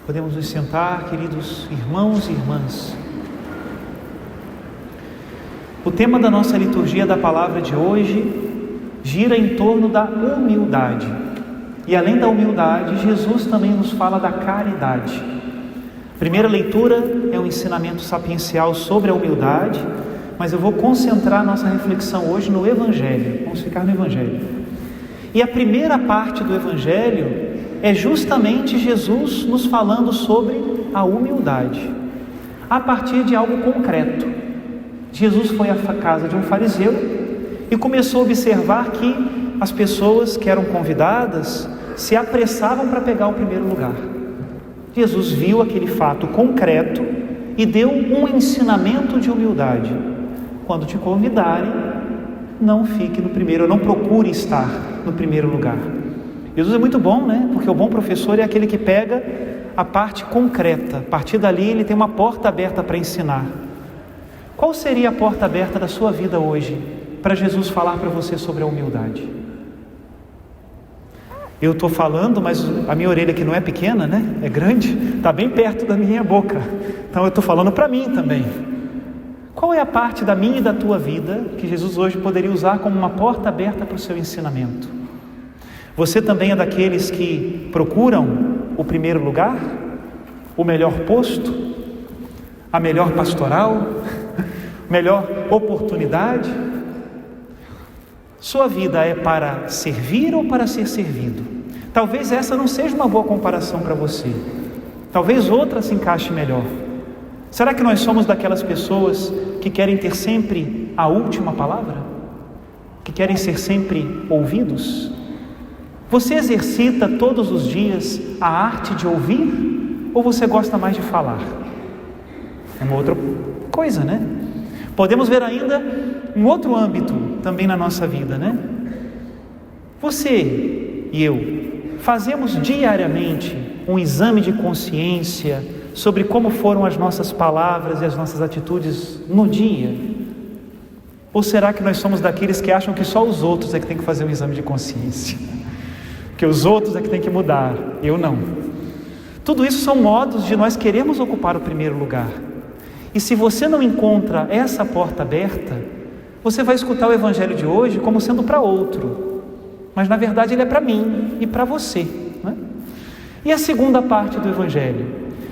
Podemos nos sentar, queridos irmãos e irmãs. O tema da nossa liturgia da palavra de hoje gira em torno da humildade. E além da humildade, Jesus também nos fala da caridade. A primeira leitura é um ensinamento sapiencial sobre a humildade, mas eu vou concentrar nossa reflexão hoje no Evangelho. Vamos ficar no Evangelho. E a primeira parte do Evangelho é justamente Jesus nos falando sobre a humildade, a partir de algo concreto. Jesus foi à casa de um fariseu e começou a observar que as pessoas que eram convidadas se apressavam para pegar o primeiro lugar. Jesus viu aquele fato concreto e deu um ensinamento de humildade. Quando te convidarem, não fique no primeiro, não procure estar no primeiro lugar. Jesus é muito bom, né? Porque o bom professor é aquele que pega a parte concreta. A partir dali ele tem uma porta aberta para ensinar. Qual seria a porta aberta da sua vida hoje para Jesus falar para você sobre a humildade? Eu estou falando, mas a minha orelha que não é pequena, né? É grande, está bem perto da minha boca. Então eu estou falando para mim também. Qual é a parte da minha e da tua vida que Jesus hoje poderia usar como uma porta aberta para o seu ensinamento? Você também é daqueles que procuram o primeiro lugar, o melhor posto, a melhor pastoral, melhor oportunidade? Sua vida é para servir ou para ser servido? Talvez essa não seja uma boa comparação para você. Talvez outra se encaixe melhor. Será que nós somos daquelas pessoas que querem ter sempre a última palavra? Que querem ser sempre ouvidos? Você exercita todos os dias a arte de ouvir ou você gosta mais de falar? É uma outra coisa, né? Podemos ver ainda um outro âmbito também na nossa vida, né? Você e eu fazemos diariamente um exame de consciência sobre como foram as nossas palavras e as nossas atitudes no dia? Ou será que nós somos daqueles que acham que só os outros é que tem que fazer um exame de consciência? Que os outros é que tem que mudar, eu não. Tudo isso são modos de nós queremos ocupar o primeiro lugar. E se você não encontra essa porta aberta, você vai escutar o Evangelho de hoje como sendo para outro, mas na verdade ele é para mim e para você, né? E a segunda parte do Evangelho?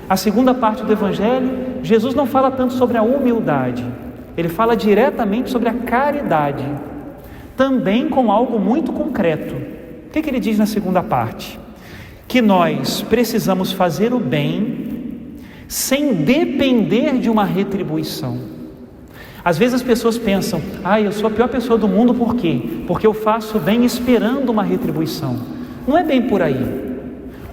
A segunda parte do Evangelho, Jesus não fala tanto sobre a humildade, ele fala diretamente sobre a caridade, também com algo muito concreto. O que ele diz na segunda parte? Que nós precisamos fazer o bem sem depender de uma retribuição. Às vezes as pessoas pensam, eu sou a pior pessoa do mundo, por quê? Porque eu faço o bem esperando uma retribuição. Não é bem por aí.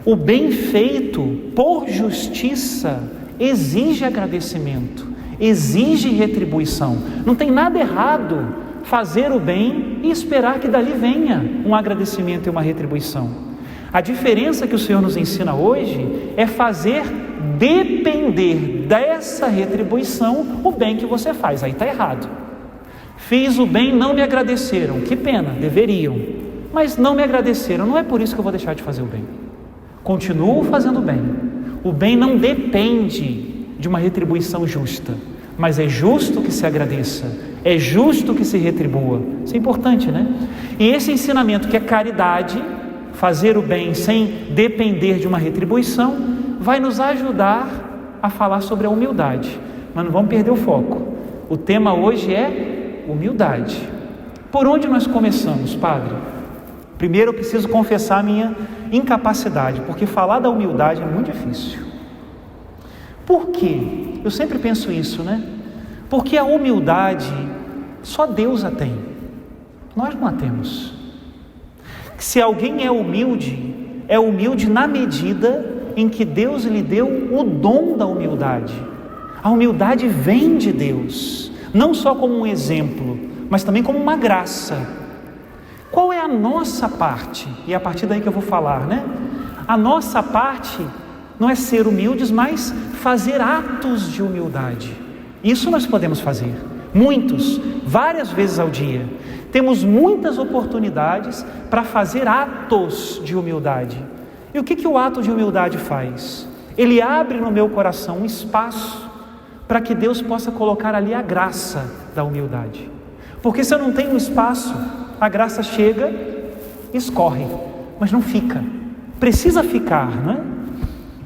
O bem feito por justiça exige agradecimento, exige retribuição. Não tem nada errado fazer o bem e esperar que dali venha um agradecimento e uma retribuição. A diferença que o Senhor nos ensina hoje é fazer depender dessa retribuição o bem que você faz. Aí está errado. Fiz o bem, não me agradeceram. Que pena, deveriam. Mas não me agradeceram. Não é por isso que eu vou deixar de fazer o bem. Continuo fazendo o bem. O bem não depende de uma retribuição justa, mas é justo que se agradeça, é justo que se retribua. Isso é importante, né? E esse ensinamento que é caridade, fazer o bem sem depender de uma retribuição, vai nos ajudar a falar sobre a humildade. Mas não vamos perder o foco. O tema hoje é humildade. Por onde nós começamos, Padre? Primeiro eu preciso confessar a minha incapacidade, porque falar da humildade é muito difícil. Por quê? Eu sempre penso isso, né? Porque a humildade só Deus a tem, nós não a temos. Se alguém é humilde na medida em que Deus lhe deu o dom da humildade. A humildade vem de Deus, não só como um exemplo, mas também como uma graça. Qual é a nossa parte? E é a partir daí que eu vou falar, né? A nossa parte não é ser humildes, mas fazer atos de humildade. Isso nós podemos fazer, muitos, várias vezes ao dia. Temos muitas oportunidades para fazer atos de humildade. E o que o ato de humildade faz? Ele abre no meu coração um espaço para que Deus possa colocar ali a graça da humildade. Porque se eu não tenho um espaço, a graça chega, escorre, mas não fica. Precisa ficar, não é?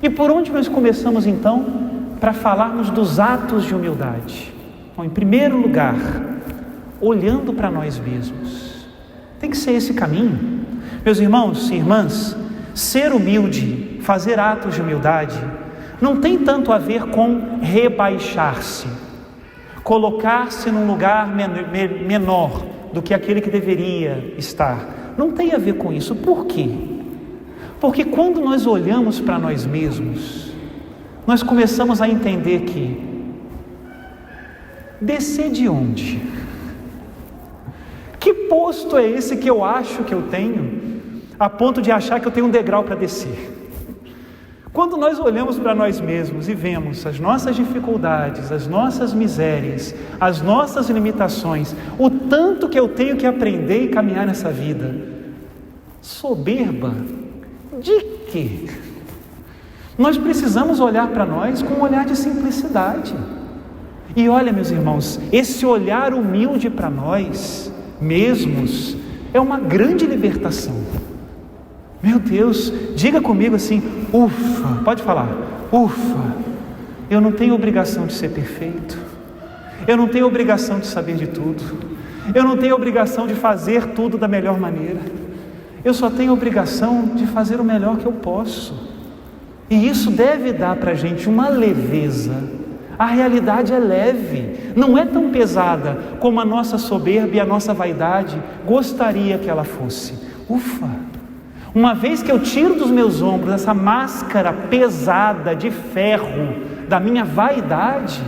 E por onde nós começamos então para falarmos dos atos de humildade? Bom, em primeiro lugar, olhando para nós mesmos. Tem que ser esse caminho. Meus irmãos e irmãs, ser humilde, fazer atos de humildade, não tem tanto a ver com rebaixar-se, colocar-se num lugar menor do que aquele que deveria estar. Não tem a ver com isso. Por quê? Porque quando nós olhamos para nós mesmos, nós começamos a entender que descer de onde? Que posto é esse que eu acho que eu tenho, a ponto de achar que eu tenho um degrau para descer? Quando nós olhamos para nós mesmos e vemos as nossas dificuldades, as nossas misérias, as nossas limitações, o tanto que eu tenho que aprender e caminhar nessa vida, soberba de quê? Nós precisamos olhar para nós com um olhar de simplicidade. E olha, meus irmãos, esse olhar humilde para nós mesmos é uma grande libertação. Meu Deus, diga comigo assim: ufa, pode falar, ufa, eu não tenho obrigação de ser perfeito, eu não tenho obrigação de saber de tudo, eu não tenho obrigação de fazer tudo da melhor maneira, eu só tenho obrigação de fazer o melhor que eu posso. E isso deve dar para a gente uma leveza. A realidade é leve, não é tão pesada como a nossa soberba e a nossa vaidade gostaria que ela fosse. Ufa! Uma vez que eu tiro dos meus ombros essa máscara pesada de ferro da minha vaidade,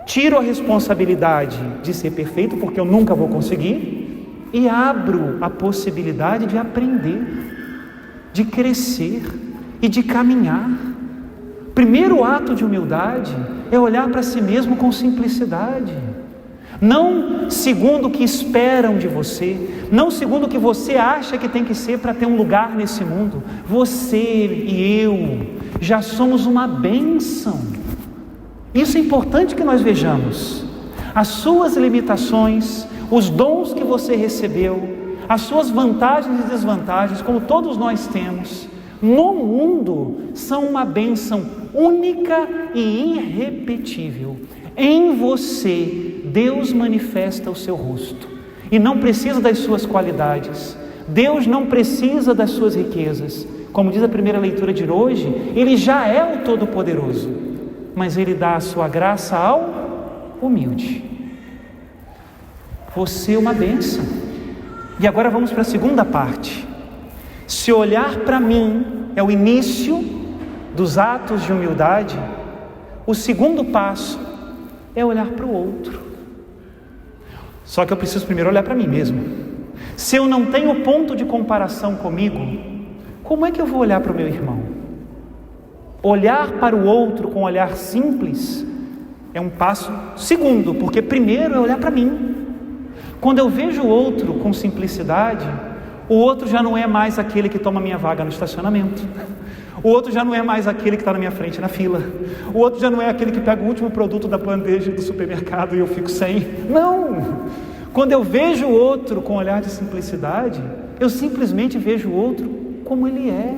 tiro a responsabilidade de ser perfeito, porque eu nunca vou conseguir, e abro a possibilidade de aprender, de crescer e de caminhar. Primeiro ato de humildade é olhar para si mesmo com simplicidade, não segundo o que esperam de você, não segundo o que você acha que tem que ser para ter um lugar nesse mundo. Você e eu já somos uma bênção. Isso é importante que nós vejamos. As suas limitações, os dons que você recebeu, as suas vantagens e desvantagens, como todos nós temos, no mundo, são uma bênção única e irrepetível. Em você, Deus manifesta o seu rosto, e não precisa das suas qualidades. Deus não precisa das suas riquezas. Como diz a primeira leitura de hoje, Ele já é o Todo-Poderoso, mas Ele dá a sua graça ao humilde. Você é uma bênção. E agora vamos para a segunda parte. Se olhar para mim é o início dos atos de humildade, o segundo passo é olhar para o outro. Só que eu preciso primeiro olhar para mim mesmo. Se eu não tenho ponto de comparação comigo, como é que eu vou olhar para o meu irmão? Olhar para o outro com um olhar simples é um passo segundo, porque primeiro é olhar para mim. Quando eu vejo o outro com simplicidade, o outro já não é mais aquele que toma minha vaga no estacionamento. O outro já não é mais aquele que está na minha frente na fila. O outro já não é aquele que pega o último produto da bandeja do supermercado e eu fico sem. Não! Quando eu vejo o outro com um olhar de simplicidade, eu simplesmente vejo o outro como ele é.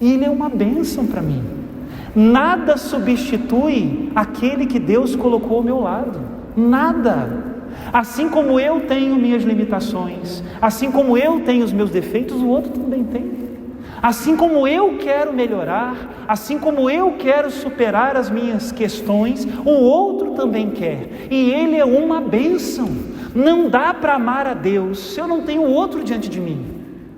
E ele é uma bênção para mim. Nada substitui aquele que Deus colocou ao meu lado. Nada. Assim como eu tenho minhas limitações, assim como eu tenho os meus defeitos, o outro também tem. Assim como eu quero melhorar, assim como eu quero superar as minhas questões, o outro também quer. E ele é uma bênção. Não dá para amar a Deus se eu não tenho o outro diante de mim.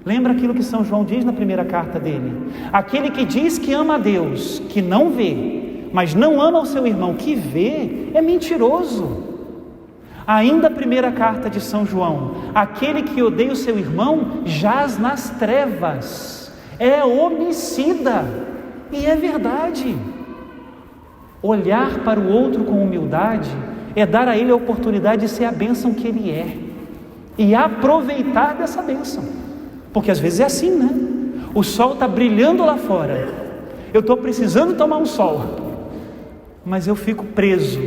Lembra aquilo que São João diz na primeira carta dele? Aquele que diz que ama a Deus, que não vê, mas não ama o seu irmão que vê, é mentiroso. Ainda a primeira carta de São João: aquele que odeia o seu irmão jaz nas trevas, é homicida. E é verdade. Olhar para o outro com humildade é dar a ele a oportunidade de ser a bênção que ele é e aproveitar dessa bênção, porque às vezes é assim, né? O sol está brilhando lá fora eu estou precisando tomar um sol, mas eu fico preso,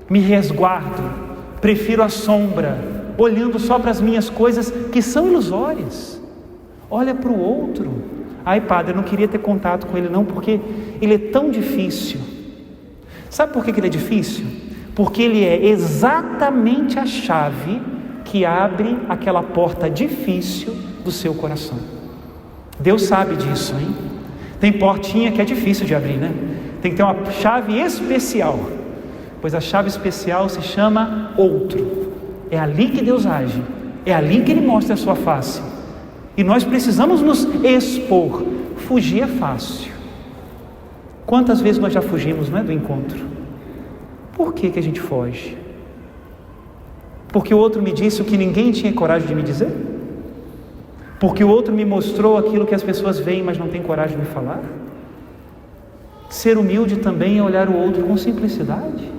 me resguardo, prefiro a sombra, olhando só para as minhas coisas que são ilusórias. Olha para o outro. Ai, padre, eu não queria ter contato com ele não, porque ele é tão difícil. Sabe por que ele é difícil? Porque ele é exatamente a chave que abre aquela porta difícil do seu coração. Deus sabe disso, hein? Tem portinha que é difícil de abrir, né? Tem que ter uma chave especial, pois a chave especial se chama outro. É ali que Deus age, é ali que Ele mostra a sua face, e nós precisamos nos expor. Fugir é fácil. Quantas vezes nós já fugimos, não é, do encontro? Por que a gente foge? Porque o outro me disse o que ninguém tinha coragem de me dizer? Porque o outro me mostrou aquilo que as pessoas veem, mas não tem coragem de me falar? Ser humilde também é olhar o outro com simplicidade.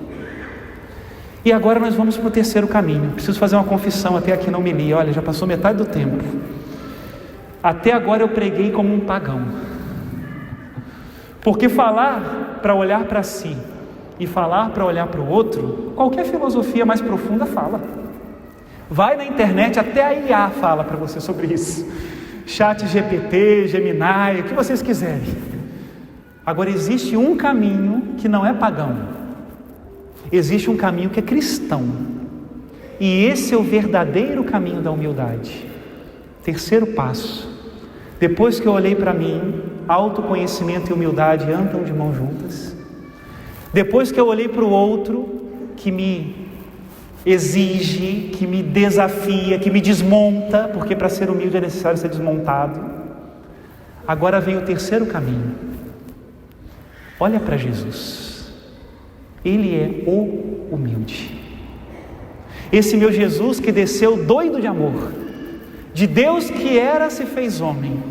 E agora nós vamos para o terceiro caminho. Preciso fazer uma confissão até aqui na homilia. Olha, já passou metade do tempo. Até agora eu preguei como um pagão. Porque falar para olhar para si e falar para olhar para o outro, qualquer filosofia mais profunda fala. Vai na internet, até a IA fala para você sobre isso. Chat GPT, Gemini, o que vocês quiserem. Agora existe um caminho que não é pagão. Existe um caminho que é cristão. E esse é o verdadeiro caminho da humildade. Terceiro passo. Depois que eu olhei para mim, autoconhecimento e humildade andam de mãos juntas. Depois que eu olhei para o outro, que me exige, que me desafia, que me desmonta, porque para ser humilde é necessário ser desmontado. Agora vem o terceiro caminho. Olha para Jesus. Ele é o humilde. Esse meu Jesus que desceu doido de amor, de Deus que era, se fez homem,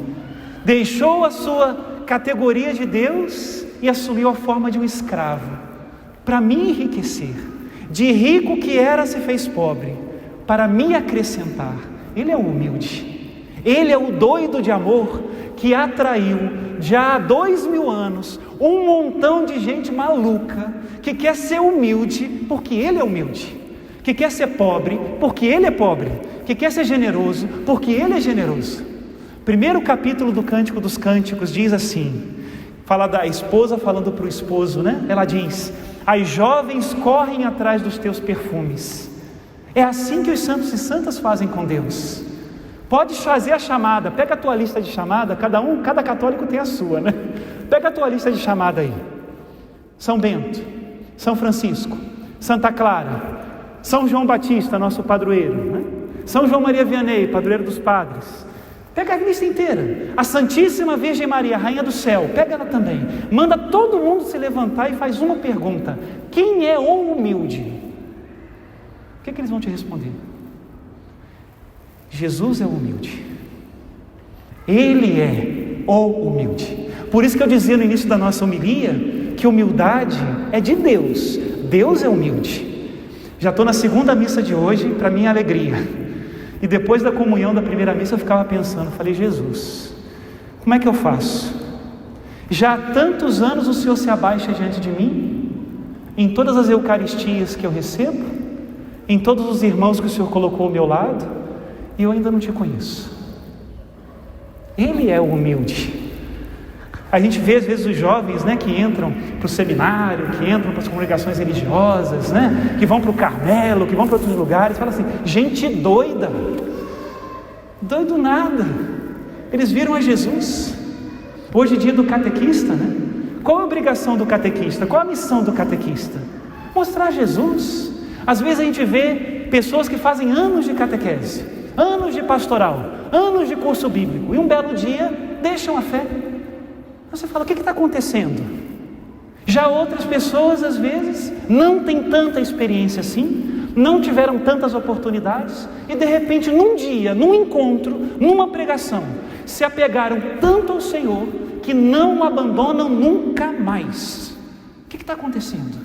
deixou a sua categoria de Deus e assumiu a forma de um escravo, para me enriquecer. De rico que era, se fez pobre, para me acrescentar. Ele é o humilde. Ele é o doido de amor que atraiu, já há 2000 anos, um montão de gente maluca, que quer ser humilde, porque ele é humilde, que quer ser pobre, porque ele é pobre, que quer ser generoso, porque ele é generoso. Primeiro capítulo do Cântico dos Cânticos diz assim, fala da esposa falando para o esposo, né? Ela diz: as jovens correm atrás dos teus perfumes. É assim que os santos e santas fazem com Deus. Pode fazer a chamada, pega a tua lista de chamada, cada católico tem a sua, né? Pega a tua lista de chamada aí. São Bento, São Francisco, Santa Clara, São João Batista, nosso padroeiro, né? São João Maria Vianney, padroeiro dos padres. Pega a lista inteira. A Santíssima Virgem Maria, Rainha do Céu, pega ela também. Manda todo mundo se levantar e faz uma pergunta: quem é o humilde? O que eles vão te responder? Jesus é o humilde. Ele é o humilde. Por isso que eu dizia no início da nossa homilia que humildade é de Deus. Deus é humilde. Já estou na segunda missa de hoje, para minha alegria. E depois da comunhão da primeira missa eu ficava pensando, falei: Jesus, como é que eu faço? Já há tantos anos o Senhor se abaixa diante de mim, em todas as eucaristias que eu recebo, em todos os irmãos que o Senhor colocou ao meu lado, e eu ainda não te conheço. Ele é o humilde. A gente vê às vezes os jovens, né, que entram para o seminário, que entram para as congregações religiosas, né, que vão para o Carmelo, que vão para outros lugares, fala assim: gente doida, doido nada. Eles viram a Jesus. Hoje é dia do catequista, né? Qual a obrigação do catequista? Qual a missão do catequista? Mostrar Jesus. Às vezes a gente vê pessoas que fazem anos de catequese, anos de pastoral, anos de curso bíblico, e um belo dia deixam a fé. Você fala: o que está acontecendo? Já outras pessoas às vezes não têm tanta experiência assim, não tiveram tantas oportunidades, e de repente num dia, num encontro, numa pregação, se apegaram tanto ao Senhor que não o abandonam nunca mais. O que está acontecendo?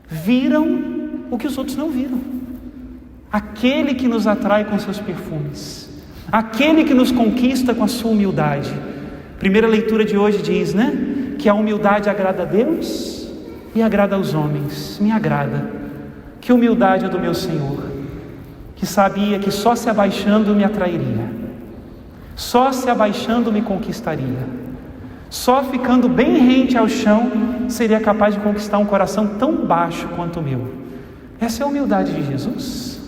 Viram o que os outros não viram. Aquele que nos atrai com seus perfumes, aquele que nos conquista com a sua humildade, Primeira leitura de hoje diz, que a humildade agrada a Deus e agrada aos homens. Me agrada. Que humildade é do meu Senhor, que sabia que só se abaixando me atrairia, só se abaixando me conquistaria, só ficando bem rente ao chão seria capaz de conquistar um coração tão baixo quanto o meu. Essa é a humildade de Jesus.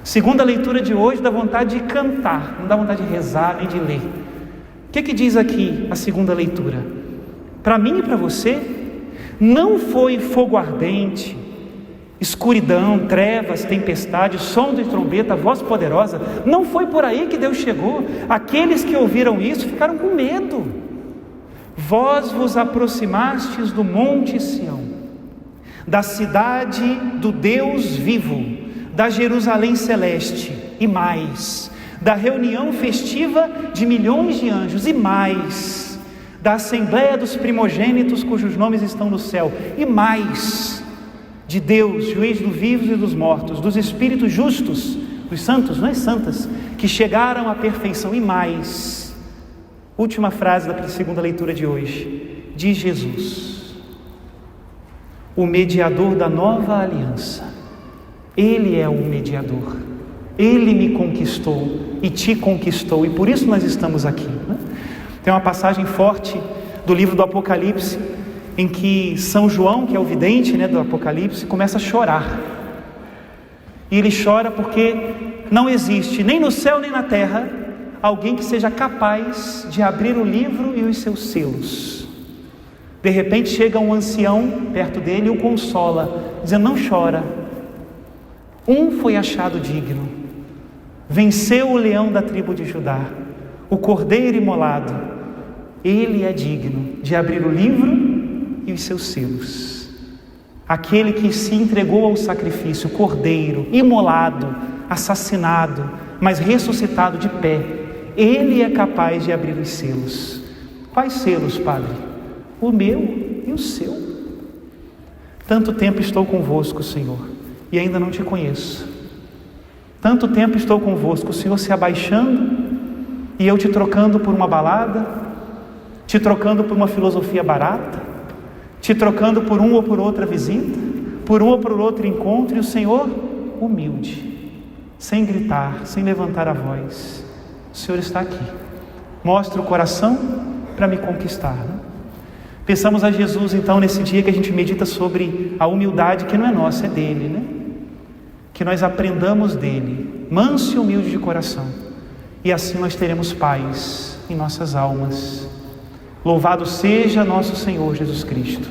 Segunda leitura de hoje dá vontade de cantar, não dá vontade de rezar nem de ler. O que diz aqui a segunda leitura? Para mim e para você, não foi fogo ardente, escuridão, trevas, tempestade, som de trombeta, voz poderosa. Não foi por aí que Deus chegou. Aqueles que ouviram isso ficaram com medo. Vós vos aproximastes do monte Sião, da cidade do Deus vivo, da Jerusalém celeste, e mais, da reunião festiva de milhões de anjos, e mais, da assembleia dos primogênitos cujos nomes estão no céu, e mais, de Deus, juiz dos vivos e dos mortos, dos espíritos justos, dos santos, não é santas, que chegaram à perfeição, e mais, última frase da segunda leitura de hoje, de Jesus, o mediador da nova aliança. Ele é o mediador, Ele me conquistou e te conquistou, e por isso nós estamos aqui. Tem uma passagem forte do livro do Apocalipse, em que São João, que é o vidente do Apocalipse, começa a chorar. E ele chora porque não existe, nem no céu nem na terra, alguém que seja capaz de abrir o livro e os seus selos. De repente chega um ancião perto dele e o consola, dizendo: não chora, um foi achado digno, venceu o leão da tribo de Judá, o cordeiro imolado. Ele é digno de abrir o livro e os seus selos. Aquele que se entregou ao sacrifício, cordeiro, imolado, assassinado, mas ressuscitado de pé, ele é capaz de abrir os selos. Quais selos, Padre? O meu e o seu. Tanto tempo estou convosco, Senhor, e ainda não te conheço. Tanto tempo estou convosco, o Senhor se abaixando e eu te trocando por uma balada, te trocando por uma filosofia barata, te trocando por um ou por outra visita, por um ou por outro encontro, e o Senhor humilde, sem gritar, sem levantar a voz. O Senhor está aqui, mostra o coração para me conquistar. Pensamos a Jesus então nesse dia que a gente medita sobre a humildade que não é nossa, é dele, que nós aprendamos dele, manso e humilde de coração, e assim nós teremos paz em nossas almas. Louvado seja nosso Senhor Jesus Cristo.